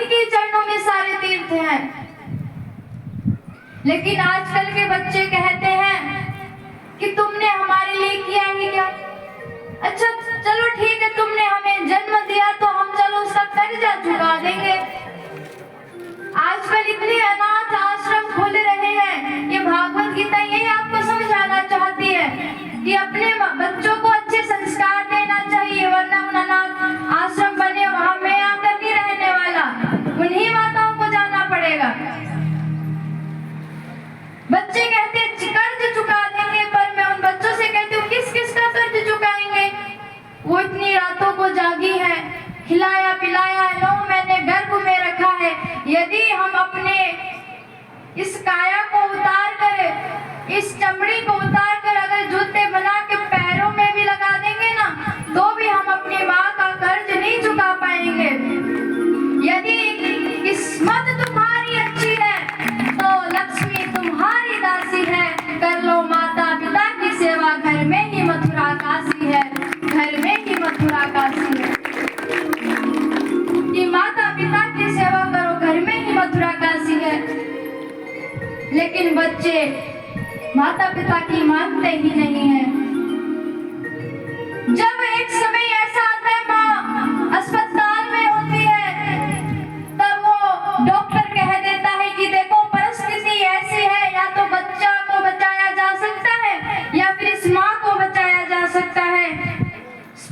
के चरणों में सारे तीर्थ हैं। लेकिन आजकल के बच्चे कहते हैं कि तुमने हमारे लिए किया ही क्या। अच्छा चलो ठीक है, तुमने हमें जन्म दिया तो हम चलो उसका कर्जा चुका देंगे। आजकल इतने अनाथ आश्रम खुल रहे हैं। ये भागवत गीता यही आपको समझाना चाहती है कि अपने बच्चों को अच्छे संस्कार देना चाहिए, वरना उन अनाथ आश्रम बने वहां में आकर नहीं रहने वाला, उन्हीं माताओं को जाना पड़ेगा। बच्चे कहते हैं कर्ज चुका देंगे, पर मैं उन बच्चों से कहती हूँ किस किस का कर्ज चुकाएंगे। वो इतनी रातों को जागी है, खिलाया पिलाया 9 महीने गर्भ में रखा है। यदि हम अपने इस काया को उतार कर, इस चमड़ी को उतार कर अगर जूते बना के पैरों में भी लगा देंगे ना, तो भी हम अपनी माँ का कर्ज नहीं चुका पाएंगे। यदि किस्मत तुम्हारी अच्छी है तो लक्ष्मी तुम्हारी दासी है। कर लो माता पिता की सेवा, घर में ही मथुरा काशी है, घर में ही मथुरा काशी है। कि माता पिता की सेवा करो, घर में ही मथुरा काशी है। लेकिन बच्चे माता पिता की मानते ही नहीं है। जब एक समय ऐसा आता है माँ अस्पताल में होती है, तब वो डॉक्टर कह देता है कि देखो परिस्थिति ऐसी है, या तो बच्चा को बचाया जा सकता है या फिर इस माँ को बचाया जा सकता है।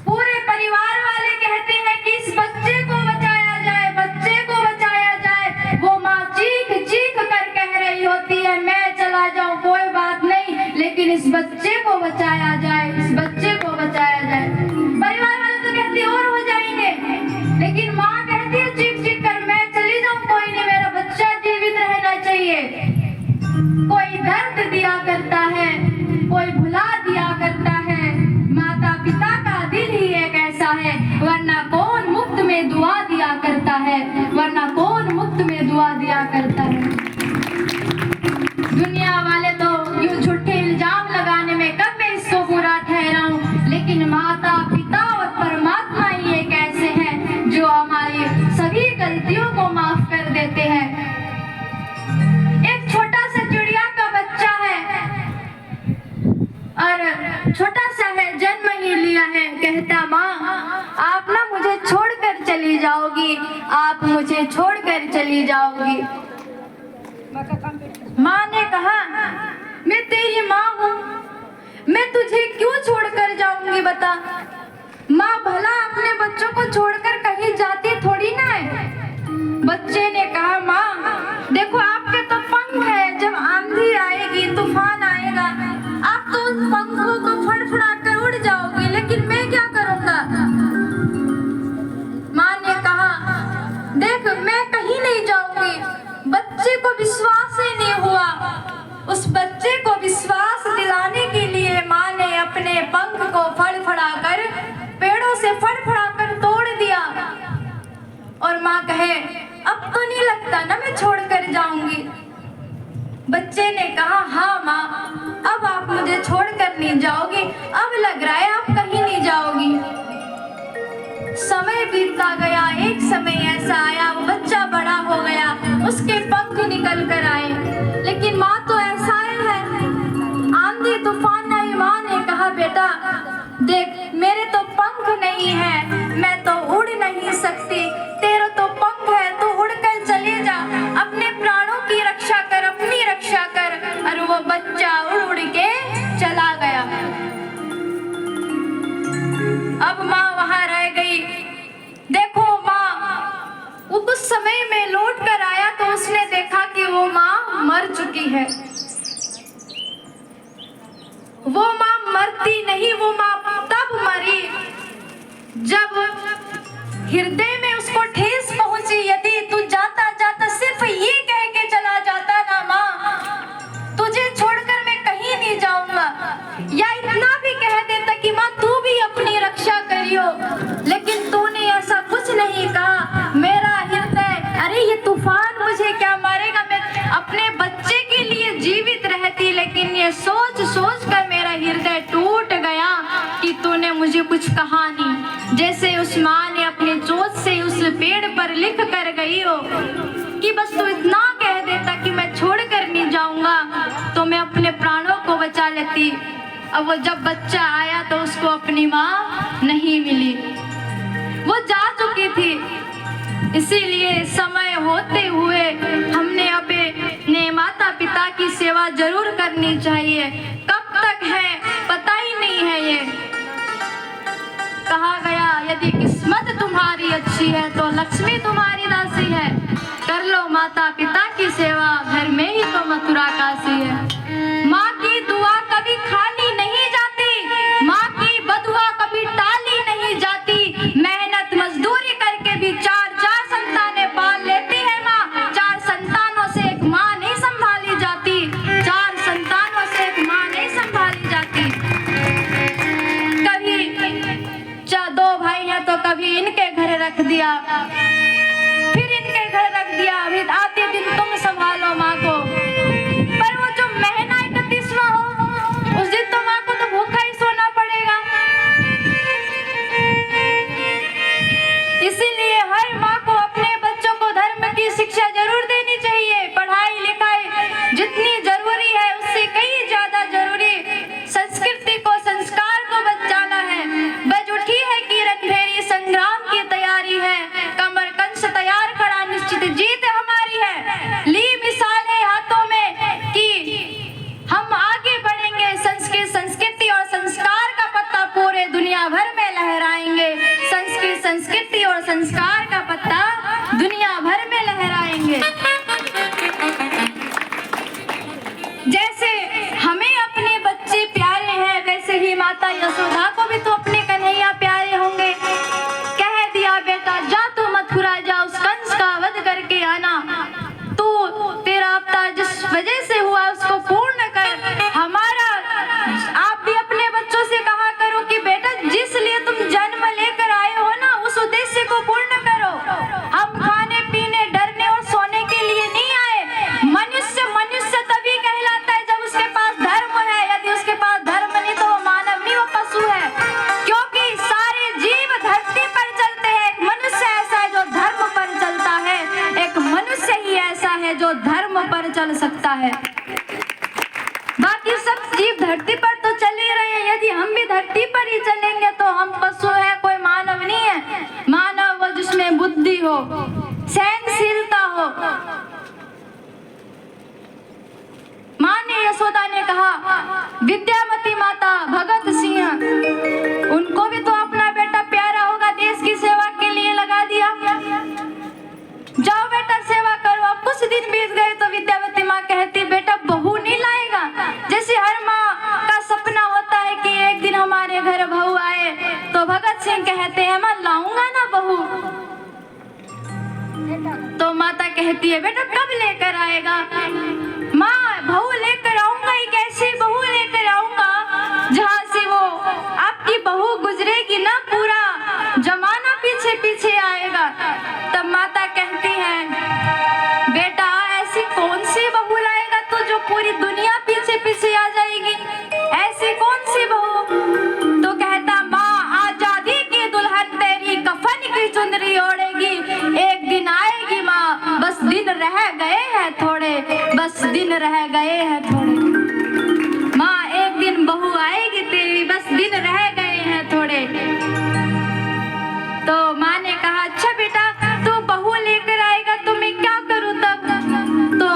पूरे परिवार वाले कहते हैं कि इस बच्चे को बचाया जाए, बच्चे को बचाया जाए। वो माँ चीख चीख कर कह रही होती है मैं चला जाऊं कोई बात नहीं, लेकिन इस बच्चे को बचाया जाए, इस बच्चे को बचाया जाए। परिवार वाले तो कहते और हो जाएंगे, लेकिन माँ कहती है चीख चीख कर मैं चली जाऊं कोई नहीं, मेरा बच्चा जीवित रहना चाहिए। कोई दर्द दिया करता है, कोई भुला दिया करता है। माता पिता का दिल ही एक ऐसा है, वरना कौन मुफ्त में दुआ दिया करता है, वरना कौन मुफ्त में दुआ दिया करता है। दुनिया वाले तो यूं झूठे इल्जाम लगाने में कब मैं इसको बुरा ठहराऊं, लेकिन माता पिता और परमात्मा ही एक ऐसे हैं जो हमारी सभी गलतियों को माफ कर देते हैं। एक छोटा सा चिड़िया का बच्चा है और छोटा सा है, जन्म ही लिया है। कहता माँ आप ना मुझे छोड़कर चली जाओगी, आप मुझे छोड़कर चली जाओगी। माँ ने कहा मैं तेरी माँ हूँ, मैं तुझे क्यों छोड़कर जाऊंगी बता। माँ भला अपने बच्चों को छोड़कर कहीं जाती थोड़ी ना है। बच्चे ने कहा माँ देखो आपके तो पंख है, जब आंधी आएगी तूफान आएगा आप तो उन पंखों को फड़फड़ा कर उड़ जाओगी, लेकिन मैं क्या करूँगा। माँ ने कहा देख मैं कहीं नहीं जाऊंगी। बच्चे को विश्वास ही नहीं हुआ। उस बच्चे को विश्वास दिलाने के लिए माँ ने अपने पंख को फड़फड़ा कर, पेड़ों से फड़फड़ा कर तोड़ दिया। और माँ कहे अब तो नहीं लगता ना मैं छोड़कर जाऊंगी। बच्चे ने कहा हाँ माँ अब आप मुझे छोड़कर नहीं जाओगी, अब लग रहा है आप कहीं नहीं जाओगी। समय बीतता गया, एक समय ऐसा आया वो बच्चा बड़ा हो गया, उसके पंख निकल कर आए, लेकिन माँ तो ऐसा है आंधी तूफान आई। माँ ने कहा बेटा देख मेरे तो पंख नहीं है, मैं तो उड़ नहीं सकती, तेरा तो पंख है तो उड़कर चले जा, अपने प्राणों की रक्षा कर, अपनी रक्षा कर। और वो बच्चा उड़ उड़ के चला गया। अब माँ वहां रह गई। देखो माँ वो कुछ समय में लौट कर आया तो उसने देखा कि वो माँ मर चुकी है। वो माँ मरती नहीं, वो माँ तब मरी जब हृदय में उसको ठेस पहुंची। यदि तू जाता जाता सिर्फ ये कह के चला जाता ना माँ तुझे छोड़कर मैं कहीं नहीं जाऊंगा, या इतना भी कह देता कि माँ तू भी अपनी रक्षा करियो, लेकिन तूने ऐसा कुछ नहीं कहा। मेरा हृदय अरे ये तूफान मुझे क्या मारेगा, मैं अपने बच्चे के लिए जीवित रहती, लेकिन ये सोच सोच कर मेरा हृदय टूट गया कि तूने मुझे कुछ कहा नहीं। जैसे उस माँ ने अपने चोट से उस पेड़ पर लिख कर गई हो कि बस तू इतना कह देता कि मैं छोड़ कर नहीं जाऊंगा तो मैं अपने प्राणों को बचा लेती। अब वो जब बच्चा आया तो उसको अपनी माँ नहीं मिली, वो जा चुकी थी। इसीलिए समय होते हुए हमने अपने माता पिता की सेवा जरूर करनी चाहिए। कब तक है पता ही नहीं है। ये कहा गया यदि किस्मत तुम्हारी अच्छी है तो लक्ष्मी तुम्हारी दासी है। कर लो माता पिता की सेवा, घर में ही तो मथुरा काशी है। माँ की दुआ कभी खाली नहीं जाती, माँ की बदुआ कभी टाली नहीं जाती। मेहनत मजदूरी करके भी चार संतानें पाल लेती है माँ। चार संतानों से एक माँ नहीं संभाली जाती, चार संतानों से एक माँ नहीं संभाली जाती। कभी दो भाई हैं तो कभी इनके घर रख दिया, फिर इनके घर रख दिया, अभी आते दिन तुम संभालो माँ को। पर वो जो महीना 31वां हो उस दिन तो माँ को तो भूखा ही सोना पड़ेगा। इसीलिए हर माँ को अपने बच्चों को धर्म की शिक्षा जरूर देनी चाहिए। पढ़ाई लिखाई जितनी जरूरी है उससे कई ज्यादा जरूरी संस्कृति को, संस्कार को बचाना है। बज उठी है किरण भेरी, संग्राम की तैयारी है, कमर कंस तैयार खड़ा निश्चित जीत हमारी है। ली मिसालें हाथों में कि हम आगे बढ़ेंगे, संस्कृति और संस्कार का पत्ता पूरे दुनिया भर में लहराएंगे। संस्कृति और संस्कार का पत्ता दुनिया भर में लहराएंगे। जैसे हमें अपने बच्चे प्यारे हैं वैसे ही माता यशोदा को भी तो अपने कन्हैया प्यारे होंगे। कह दिया बेटा जा तू मथुरा जा, उस कंस का वध करके आना। तू तेरा अवतार जिस वजह से हुआ उसको पूर्ण कर। हमारा आप भी अपने बच्चों से कहा करो कि बेटा जिस लिए तुम जन्म लेकर आए हो ना उस उद्देश्य को पूर्ण करो। हम खाने पीने डरने और सोने के लिए नहीं आए। मनुष्य तभी कहलाता है जब उसके पास धर्म है। यदि उसके पास धर्म नहीं तो वो मानव नहीं, वो पशु है। क्योंकि सारे जीव धरती पर चलते हैं, एक मनुष्य ऐसा है जो धर्म पर चलता है, एक मनुष्य ही ऐसा है जो धर्म पर चल सकता है। बाकी सब जीव धरती पर तो चल ही रहे हैं। यदि हम भी धरती पर ही चलेंगे तो हम पशु है, कोई मानव नहीं है। मानव वो जिसमें बुद्धि हो, सहनशीलता हो। माँ ने यशोदा ने कहा विद्यामती माता भगत सिंह, उनको भी तो अपना बेटा प्यारा होगा, देश की सेवा के लिए लगा दिया। जाओ बेटा सेवा करो। अब कुछ दिन बीत गए तो विद्यावती माँ कहती बेटा बहू नहीं लाएगा। जैसे हर माँ का सपना होता है कि एक दिन हमारे घर बहू आए, तो भगत सिंह कहते हैं मैं लाऊंगा ना बहू। तो माता कहती है बेटा कब लेकर आएगा? माँ बहू लेकर आऊंगा, एक ऐसी बहू लेकर आऊंगा जहाँ से वो आपकी बहू गुजरेगी ना पूरा जमाना पीछे पीछे आएगा। तब माता कहती है बेटा ऐसी कौन सी बहू लाएगा तू जो पूरी दुनिया पीछे पीछे आ जाएगी? ऐसी कौन सी बहू? तो कहता माँ आजादी की दुल्हन तेरी कफन की चुनरी ओढ़ेगी। एक दिन आएगी माँ, बस दिन रह गए हैं थोड़े, बस दिन रह गए हैं थोड़े। माँ एक दिन बहू आएगी तेरी, बस दिन रह गए हैं थोड़े। तो माँ ने कहा अच्छा बेटा तू बहू लेकर आएगा तो मैं क्या करूँ तब? तो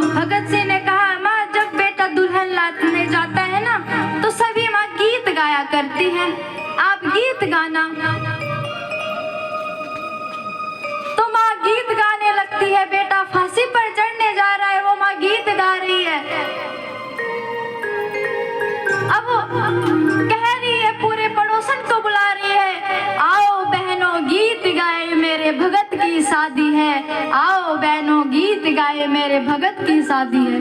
भगत सिंह ने कहा माँ जब बेटा दुल्हन लाने जाता है ना तो सभी माँ गीत गाया करती हैं, आप गीत गाना। तो माँ गीत गाने लगती है। बेटा फांसी पर चढ़ने जा रहा है, वो माँ गीत गा रही है। अब कह रही है, पूरे पड़ोसन को बुला रही है, आओ बहनों गीत गाए मेरे भगत की शादी है, आओ बहनों गीत गाए मेरे भगत की शादी है।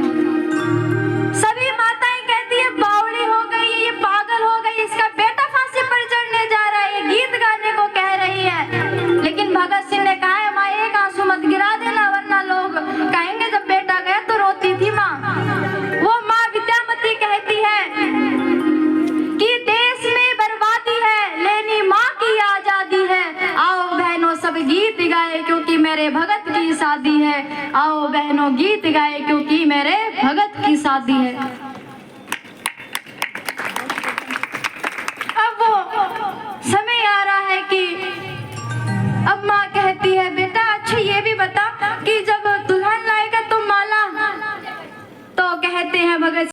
सभी माताएं कहती है बावड़ी हो गई, ये पागल हो गई, इसका बेटा फांसी पर चढ़ने जा रहा है, ये गीत गाने को कह रही है। लेकिन भगत सिंह ने कहा है माँ एक आंसू मत गिरा देना वरना लोग कहेंगे जब बेटा गया तो रोती थी माँ। वो माँ विद्यामती कहती है कि देश में बर्बादी है, लेनी माँ की आजादी है, आओ बहनों सब गीत गाए की शादी है, आओ बहनों गीत गाए क्योंकि मेरे भगत की शादी है।